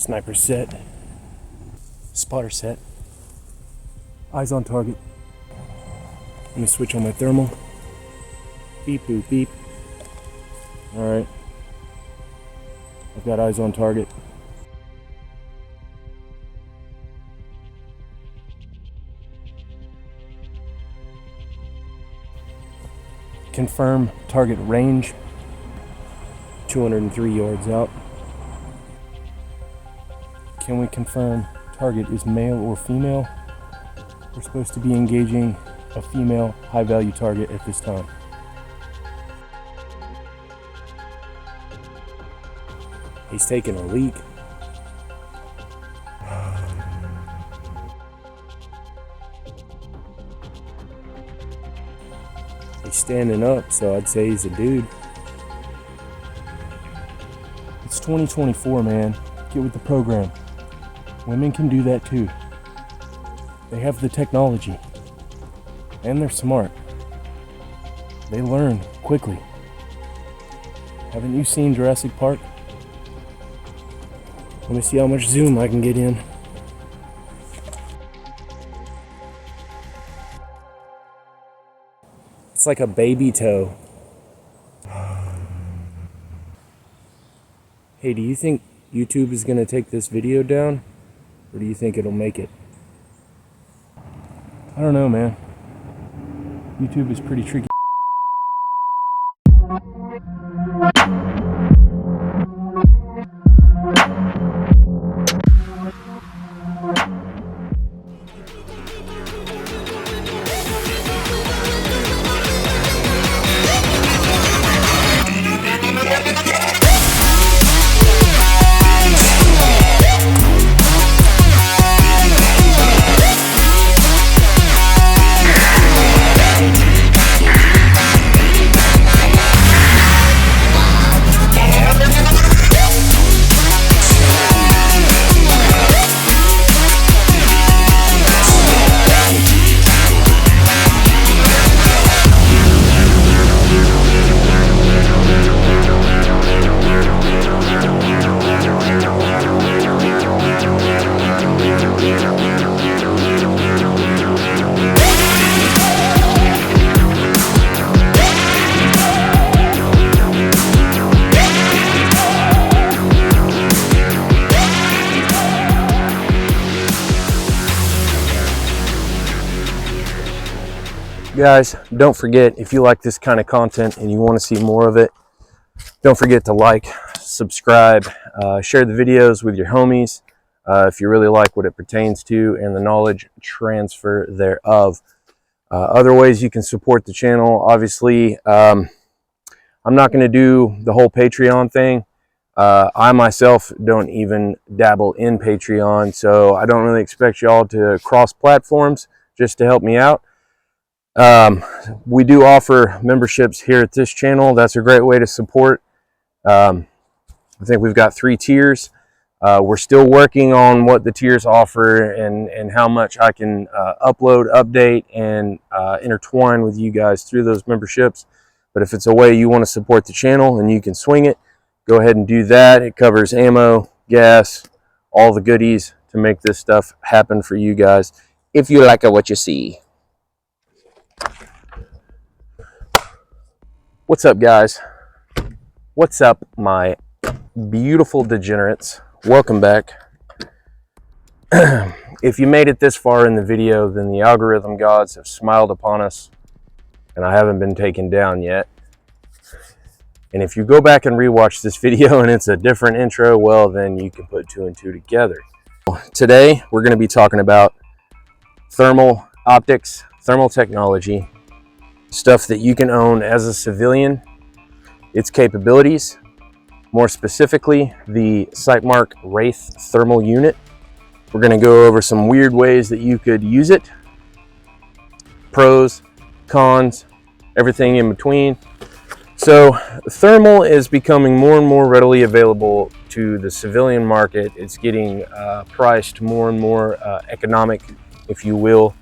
Sniper set. Spotter set. Eyes on target. Let me switch on my thermal. Beep boop beep. Alright. I've got eyes on target. Confirm target range. 203 yards out. Can we confirm target is male or female? We're supposed to be engaging a female high value target at this time. He's taking a leak. He's standing up, so I'd say he's a dude. It's 2024, man. Get with the program. Women can do that too. They have the technology. And they're smart. They learn quickly. Haven't you seen Jurassic Park? Let me see how much zoom I can get in. It's like a baby toe. Hey, do you think YouTube is going to take this video down? Or do you think it'll make it? I don't know, man. YouTube is pretty tricky. Guys, don't forget, if you like this kind of content and you want to see more of it, don't forget to like, subscribe, share the videos with your homies if you really like what it pertains to and the knowledge transfer thereof. Other ways you can support the channel, obviously, I'm not going to do the whole Patreon thing. I myself don't even dabble in Patreon, so I don't really expect y'all to cross platforms just to help me out. We do offer memberships here at this channel. That's a great way to support. I think we've got 3 tiers. We're still working on what the tiers offer and how much I can upload, update, and intertwine with you guys through those memberships. But if it's a way you want to support the channel and you can swing it, go ahead and do that. It covers ammo, gas, all the goodies to make this stuff happen for you guys if you like what you see. What's up, guys? What's up, my beautiful degenerates? Welcome back. If you made it this far in the video, then the algorithm gods have smiled upon us and I haven't been taken down yet. And if you go back and rewatch this video and it's a different intro, well, then you can put 2 and 2 together. Today, we're going to be talking about thermal optics, thermal technology, stuff that you can own as a civilian, its capabilities, more specifically, the Sightmark Wraith thermal unit. We're going to go over some weird ways that you could use it, pros, cons, everything in between. So thermal is becoming more and more readily available to the civilian market. It's getting priced more and more economic, if you will.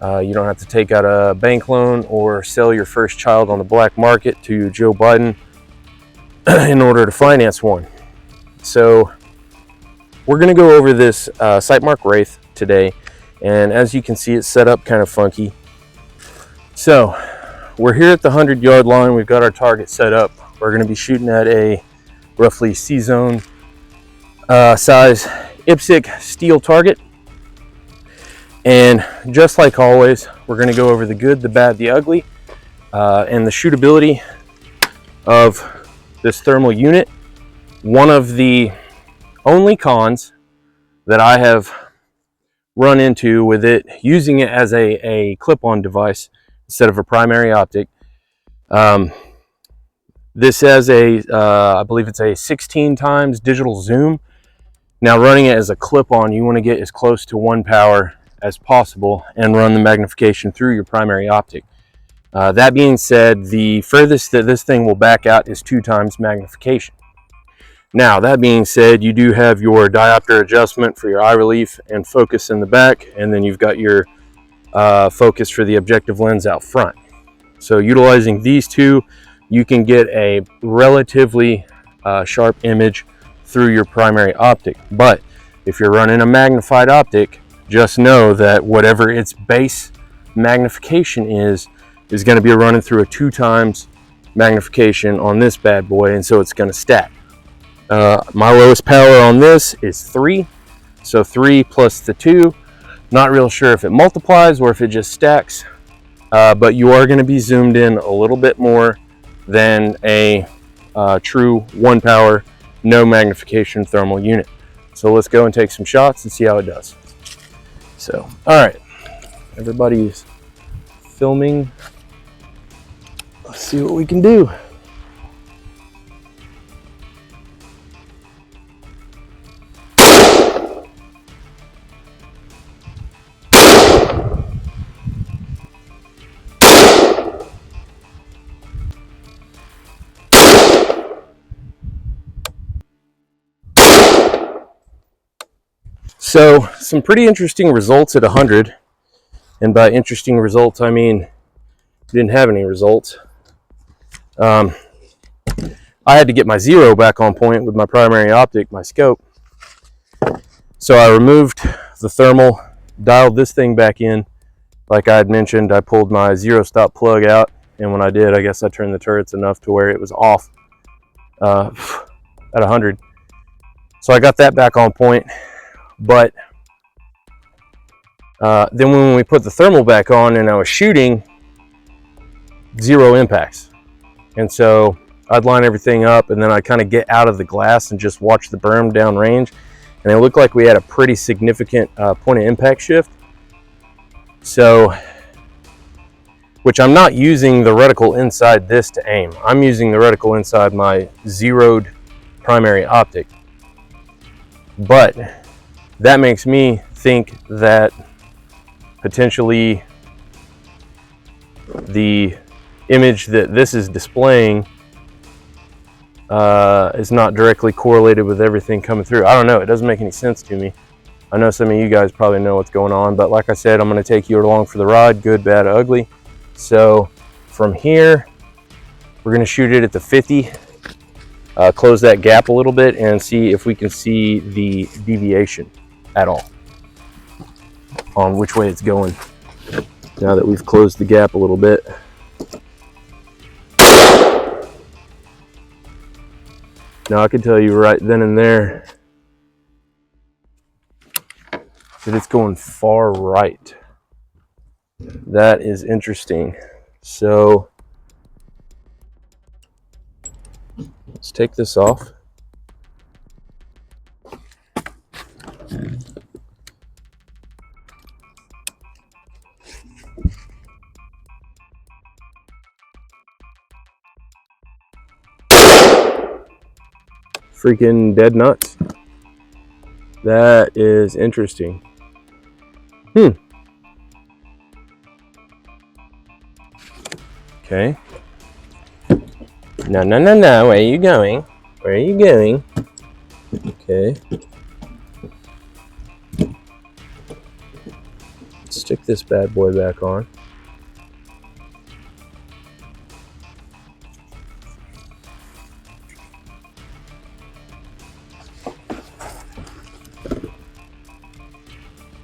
You don't have to take out a bank loan or sell your first child on the black market to Joe Biden in order to finance one. So we're going to go over this Sightmark Wraith today, and as you can see, it's set up kind of funky. So we're here at the 100-yard line. We've got our target set up. We're going to be shooting at a roughly C-zone size IPSC steel target. And just like always, we're going to go over the good, the bad, the ugly, and the shootability of this thermal unit. One of the only cons that I have run into with it, using it as a clip-on device instead of a primary optic, this has I believe it's a 16 times digital zoom. Now, running it as a clip-on, you want to get as close to 1 power as possible and run the magnification through your primary optic. That being said, the furthest that this thing will back out is 2 times magnification. Now, that being said, you do have your diopter adjustment for your eye relief and focus in the back, and then you've got your focus for the objective lens out front. So utilizing these two, you can get a relatively sharp image through your primary optic. But if you're running a magnified optic, just know that whatever its base magnification is going to be running through a 2 times magnification on this bad boy, and so it's going to stack. My lowest power on this is 3, so 3 plus the 2. Not real sure if it multiplies or if it just stacks, but you are going to be zoomed in a little bit more than a true 1 power, no magnification thermal unit. So let's go and take some shots and see how it does. So, all right, everybody's filming. Let's see what we can do. So some pretty interesting results at 100, and by interesting results I mean didn't have any results. I had to get my zero back on point with my primary optic, my scope. So I removed the thermal, dialed this thing back in. Like I had mentioned, I pulled my zero stop plug out, and when I did, I guess I turned the turrets enough to where it was off at 100. So I got that back on point. But then when we put the thermal back on and I was shooting, 0 impacts. And so I'd line everything up, and then I'd kind of get out of the glass and just watch the berm down range. And it looked like we had a pretty significant point of impact shift. So, which I'm not using the reticle inside this to aim. I'm using the reticle inside my zeroed primary optic. But that makes me think that potentially the image that this is displaying is not directly correlated with everything coming through. I don't know. It doesn't make any sense to me. I know some of you guys probably know what's going on, but like I said, I'm going to take you along for the ride, good, bad, ugly. So from here, we're going to shoot it at the 50. Close that gap a little bit and see if we can see the deviation at all on which way it's going. Now that we've closed the gap a little bit. Now I can tell you right then and there that it's going far right. That is interesting. So let's take this off. Freaking dead nuts. That is interesting. Okay. No, where are you going? Where are you going? Okay. Stick this bad boy back on.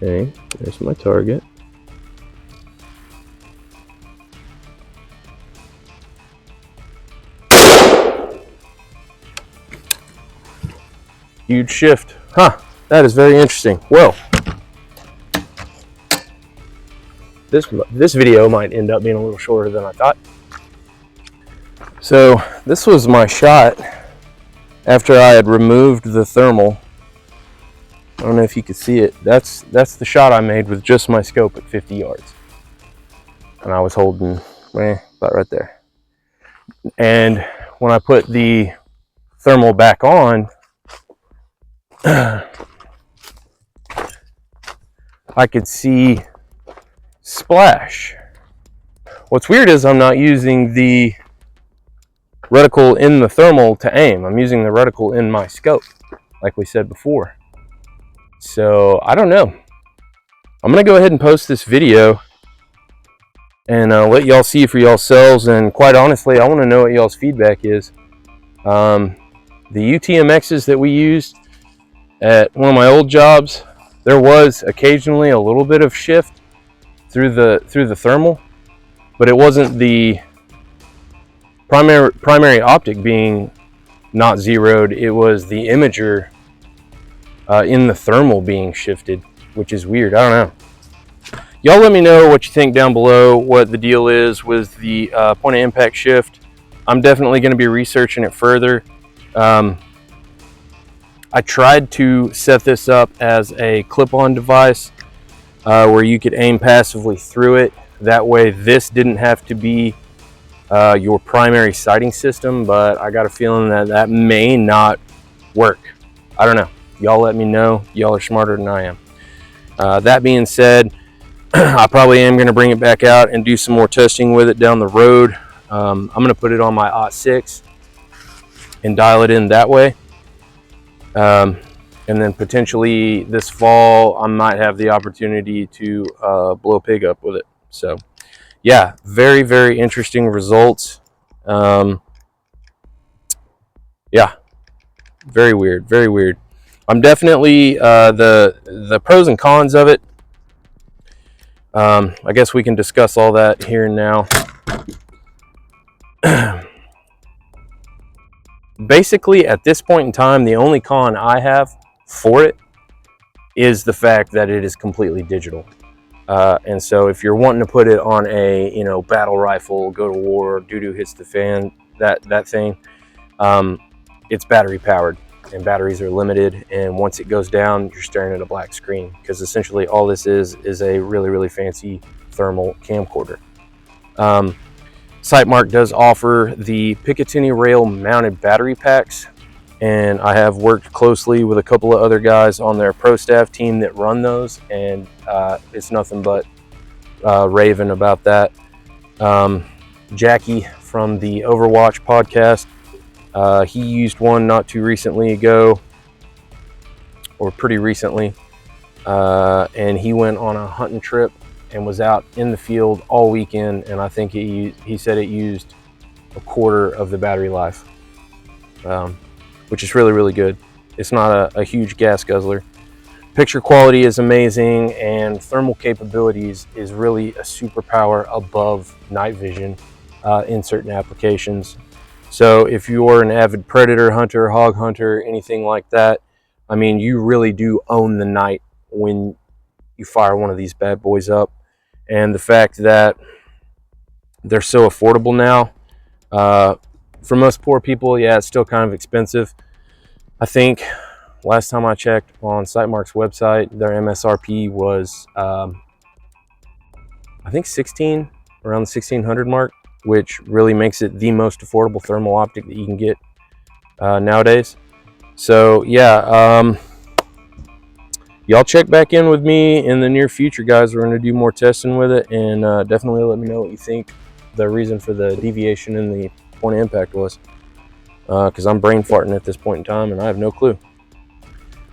Okay, there's my target. Huge shift. Huh, that is very interesting. Well, this video might end up being a little shorter than I thought. So this was my shot after I had removed the thermal. I don't know if you could see it. That's the shot I made with just my scope at 50 yards. And I was holding, about right there. And when I put the thermal back on, I could see splash. What's weird is I'm not using the reticle in the thermal to aim. I'm using the reticle in my scope, like we said before. So I don't know. I'm gonna go ahead and post this video and let y'all see for yourselves. And quite honestly, I want to know what y'all's feedback is. The UTMXs that we used at one of my old jobs, there was occasionally a little bit of shift through the thermal, but it wasn't the primary optic being not zeroed. It was the imager in the thermal being shifted, which is weird. I don't know. Y'all let me know what you think down below, what the deal is with the point of impact shift. I'm definitely going to be researching it further. I tried to set this up as a clip-on device where you could aim passively through it. That way this didn't have to be your primary sighting system, but I got a feeling that may not work. I don't know. Y'all let me know. Y'all are smarter than I am. That being said, I probably am going to bring it back out and do some more testing with it down the road. I'm going to put it on my OT6 and dial it in that way. And then potentially this fall, I might have the opportunity to blow pig up with it. So yeah, very, very interesting results. Yeah, very weird, very weird. I'm definitely the pros and cons of it. I guess we can discuss all that here and now. Basically, at this point in time, the only con I have for it is the fact that it is completely digital. And so if you're wanting to put it on a, battle rifle, go to war, doo-doo hits the fan, that thing, it's battery powered and batteries are limited. And once it goes down, you're staring at a black screen, because essentially all this is a really, really fancy thermal camcorder. Sightmark does offer the Picatinny rail mounted battery packs, and I have worked closely with a couple of other guys on their pro staff team that run those, and it's nothing but raving about that. Jackie from the Overwatch podcast, he used one not too recently ago, or pretty recently, and he went on a hunting trip and was out in the field all weekend, and I think he said it used a quarter of the battery life, which is really, really good. It's not a huge gas guzzler. Picture quality is amazing, and thermal capabilities is really a superpower above night vision in certain applications. So if you're an avid predator hunter, hog hunter, anything like that, I mean, you really do own the night when you fire one of these bad boys up. And the fact that they're so affordable now, for most poor people, yeah, it's still kind of expensive. I think last time I checked on Sightmark's website, their MSRP was, I think around the 1600 mark, which really makes it the most affordable thermal optic that you can get nowadays. So yeah, y'all check back in with me in the near future, guys. We're going to do more testing with it, and definitely let me know what you think the reason for the deviation in the point of impact was, because I'm brain farting at this point in time and I have no clue.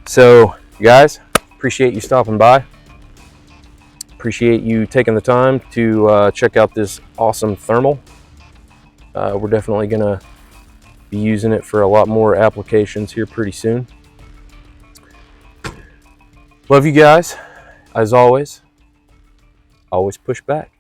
So guys, appreciate you stopping by. Appreciate you taking the time to check out this awesome thermal. We're definitely going to be using it for a lot more applications here pretty soon. Love you guys. as always push back.